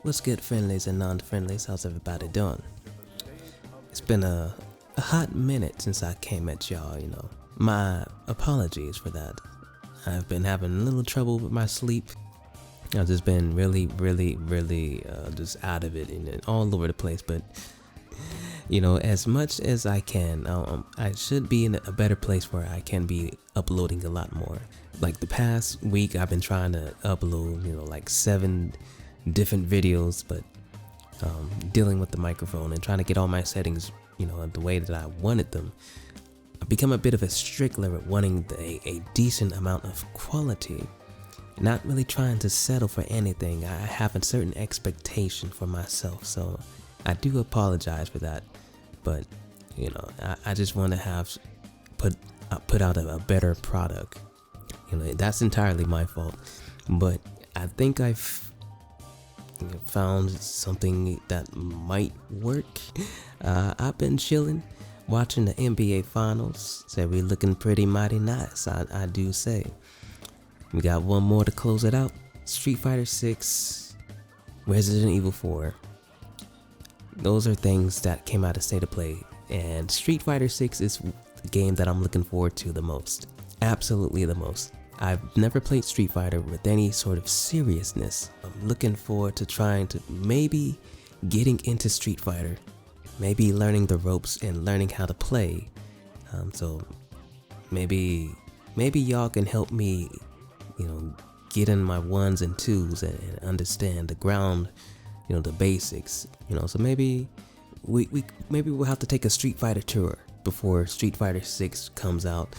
What's good, friendlies and non-friendlies? How's everybody doing? It's been a hot minute since I came at y'all, My apologies for that. I've been having a little trouble with my sleep. I've just been really just out of it and all over the place, but as much as I can, I should be in a better place where I can be uploading a lot more. Like the past week, I've been trying to upload, like 7 different videos, but dealing with the microphone and trying to get all my settings, the way that I wanted them. I've become a bit of a stickler at wanting a decent amount of quality, not really trying to settle for anything. I have a certain expectation for myself, so I do apologize for that. But I just want to put out a better product. That's entirely my fault. But I think I've found something that might work. I've been chilling, watching the NBA Finals. So we're looking pretty mighty nice, I do say. We got one more to close it out. Street Fighter 6, Resident Evil 4. Those are things that came out of State of Play, and Street Fighter 6 is the game that I'm looking forward to the most. Absolutely the most. I've never played Street Fighter with any sort of seriousness. I'm looking forward to trying to maybe getting into Street Fighter, maybe learning the ropes and learning how to play. So maybe y'all can help me, get in my 1s and 2s and understand the ground, the basics. So maybe we'll have to take a Street Fighter tour before Street Fighter 6 comes out.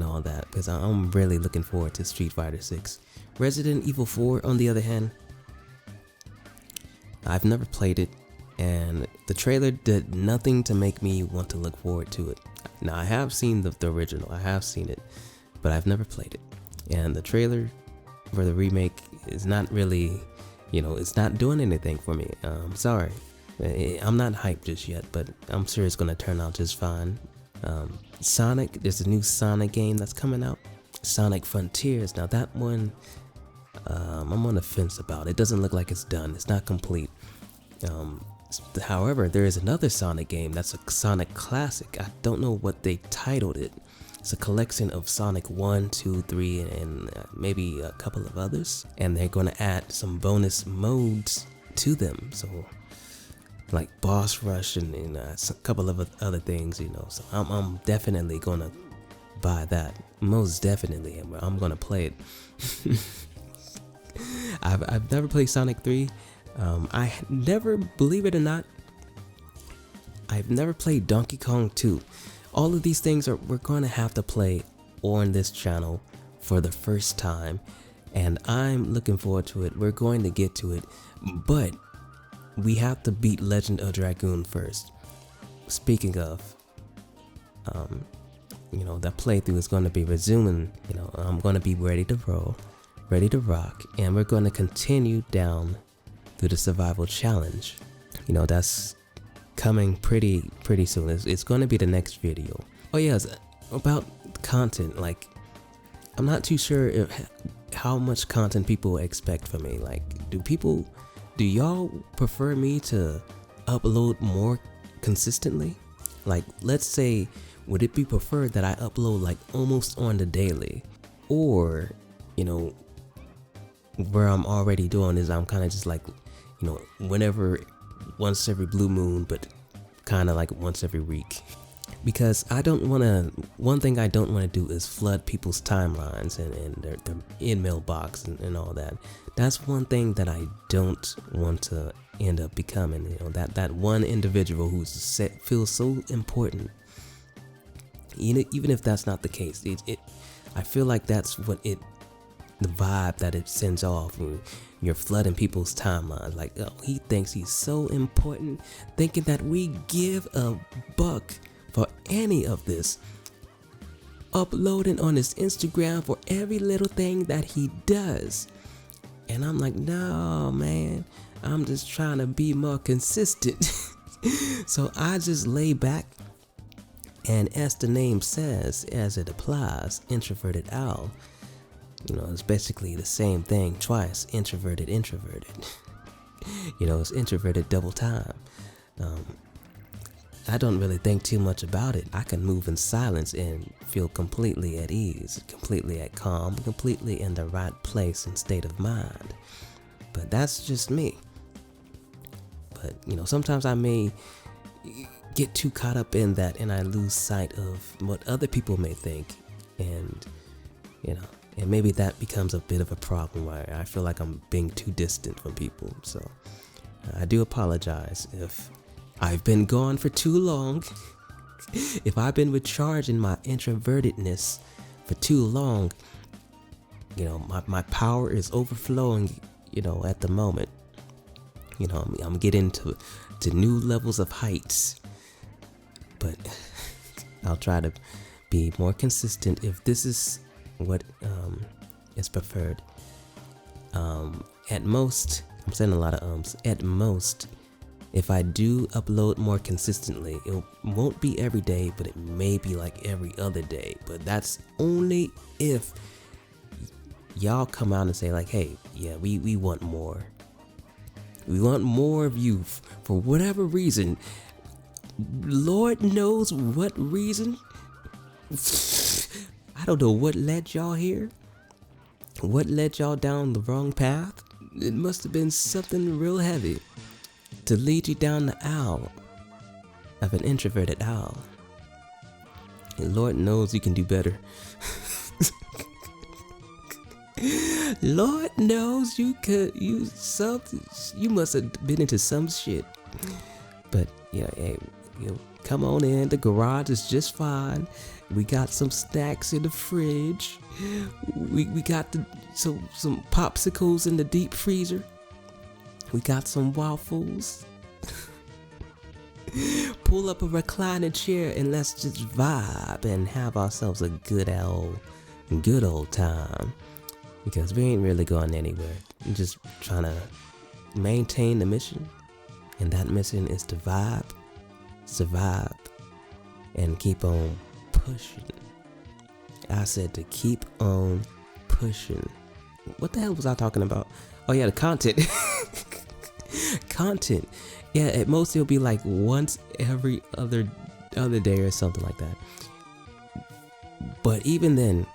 All that, because I'm really looking forward to Street Fighter 6. Resident Evil 4, on the other hand, I've never played it, and the trailer did nothing to make me want to look forward to it. Now, I have seen the original, I have seen it, but I've never played it. And the trailer for the remake is not really, it's not doing anything for me. Sorry, I'm not hyped just yet, but I'm sure it's going to turn out just fine. Sonic, there's a new Sonic game that's coming out, Sonic Frontiers. Now that one, I'm on the fence about. It doesn't look like it's done. It's not complete. However, there is another Sonic game that's a Sonic classic. I don't know what they titled it. It's a collection of Sonic 1, 2, 3, and maybe a couple of others. And they're going to add some bonus modes to them. So like boss rush and a couple of other things, so I'm definitely gonna buy that. Most definitely, I'm gonna play it. I've never played Sonic 3. I never, believe it or not, I've never played Donkey Kong 2. All of these things we're gonna have to play on this channel for the first time, and I'm looking forward to it. We're going to get to it, but we have to beat Legend of Dragoon first. Speaking of, that playthrough is going to be resuming. I'm going to be ready to roll, ready to rock, and we're going to continue down through the survival challenge. That's coming pretty soon. It's going to be the next video. Oh yes, about content. Like, I'm not too sure how much content people expect from me. Like, do y'all prefer me to upload more consistently? Like, let's say, would it be preferred that I upload like almost on the daily? Or, where I'm already doing is I'm kind of just like, whenever, once every blue moon, but kind of like once every week. Because one thing I don't want to do is flood people's timelines and their email box and all that. That's one thing that I don't want to end up becoming. That one individual who feels so important. Even if that's not the case, I feel like that's what the vibe that it sends off. You're flooding people's timelines. Like, oh, he thinks he's so important, thinking that we give a buck for any of this, uploading on his Instagram for every little thing that he does. And I'm like, no, man, I'm just trying to be more consistent. So I just lay back, and as the name says, as it applies, Introvertedowl, it's basically the same thing twice. Introverted. It's introverted double time. I don't really think too much about it. I can move in silence and feel completely at ease, completely at calm, completely in the right place and state of mind. But that's just me. But, sometimes I may get too caught up in that and I lose sight of what other people may think. And, and maybe that becomes a bit of a problem where I feel like I'm being too distant from people. So I do apologize if I've been gone for too long. If I've been recharging my introvertedness for too long, my power is overflowing, at the moment. I'm getting to new levels of heights. But I'll try to be more consistent if this is what is preferred. At most, I'm saying a lot of ums. At most, if I do upload more consistently, it won't be every day, but it may be like every other day. But that's only if y'all come out and say like, hey, yeah, we want more. We want more of you for whatever reason. Lord knows what reason. I don't know what led y'all here. What led y'all down the wrong path? It must have been something real heavy to lead you down the aisle of an introverted owl. And Lord knows you can do better. Lord knows you must have been into some shit. But yeah, hey, come on in. The garage is just fine. We got some snacks in the fridge. We got some popsicles in the deep freezer. We got some waffles. Pull up a recliner chair and let's just vibe and have ourselves a good old time. Because we ain't really going anywhere. We're just trying to maintain the mission. And that mission is to vibe, survive, and keep on pushing. I said to keep on pushing. What the hell was I talking about? Oh yeah, the content. Content. Yeah, at most it'll be like once every other day or something like that. But even then,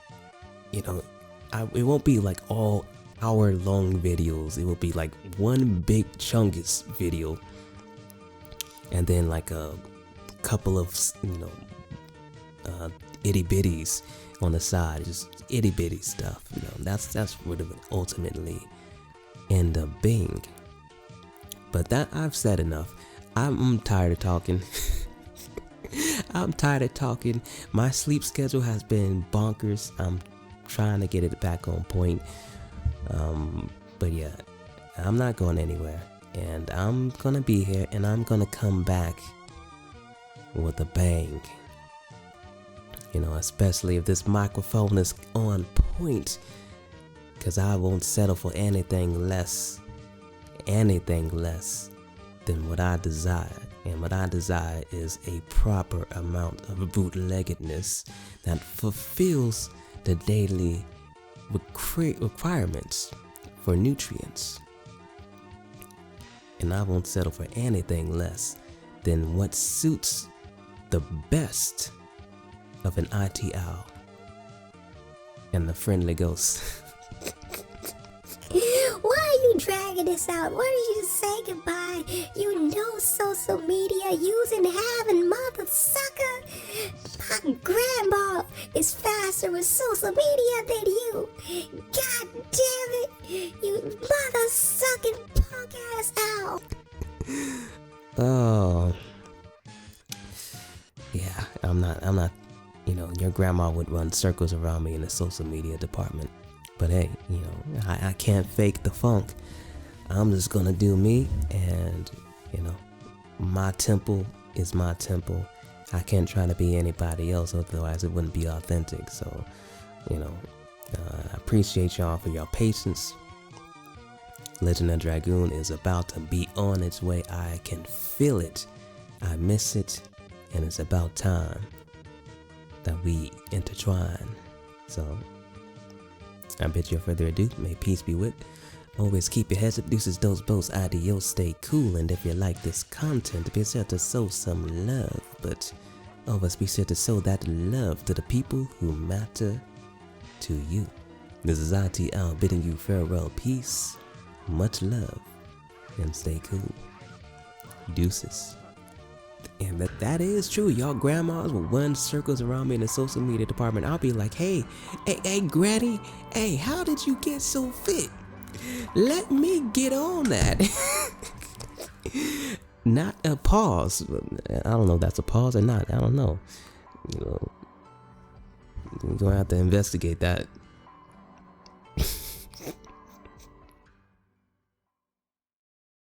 it won't be like all hour-long videos. It will be like one big chungus video, and then like a couple of itty bitties on the side, just itty bitty stuff. That's what it would ultimately end up being. But that I've said enough. I'm tired of talking. I'm tired of talking. My sleep schedule has been bonkers. I'm trying to get it back on point. But yeah, I'm not going anywhere. And I'm gonna be here and I'm gonna come back with a bang. Especially if this microphone is on point. Because I won't settle for anything less than what I desire. And what I desire is a proper amount of bootleggedness that fulfills the daily requirements for nutrients. And I won't settle for anything less than what suits the best of an ITOwl and the friendly ghost. Why are you dragging this out? Why don't you just say goodbye? Social media using having mother sucker. My grandma is faster with social media than you. God damn it, you mother sucking punk ass owl. Oh, yeah, I'm not. Your grandma would run circles around me in the social media department. But hey, I can't fake the funk. I'm just gonna do me, and my temple is my temple. I can't try to be anybody else, otherwise it wouldn't be authentic. So, I appreciate y'all for your patience. Legend of Dragoon is about to be on its way. I can feel it. I miss it, and it's about time that we intertwine. So I bid you further ado, may peace be with. Always keep your heads up, deuces, those boats, adios, stay cool. And if you like this content, be sure to sow some love. But always be sure to sow that love to the people who matter to you. This is ITOwl bidding you farewell, peace, much love, and stay cool. Deuces. And that is true. Y'all grandmas will run circles around me in the social media department. I'll be like, hey, granny, hey, how did you get so fit? Let me get on that. Not a pause. I don't know if that's a pause or not. I don't know. You know, you're gonna have to investigate that.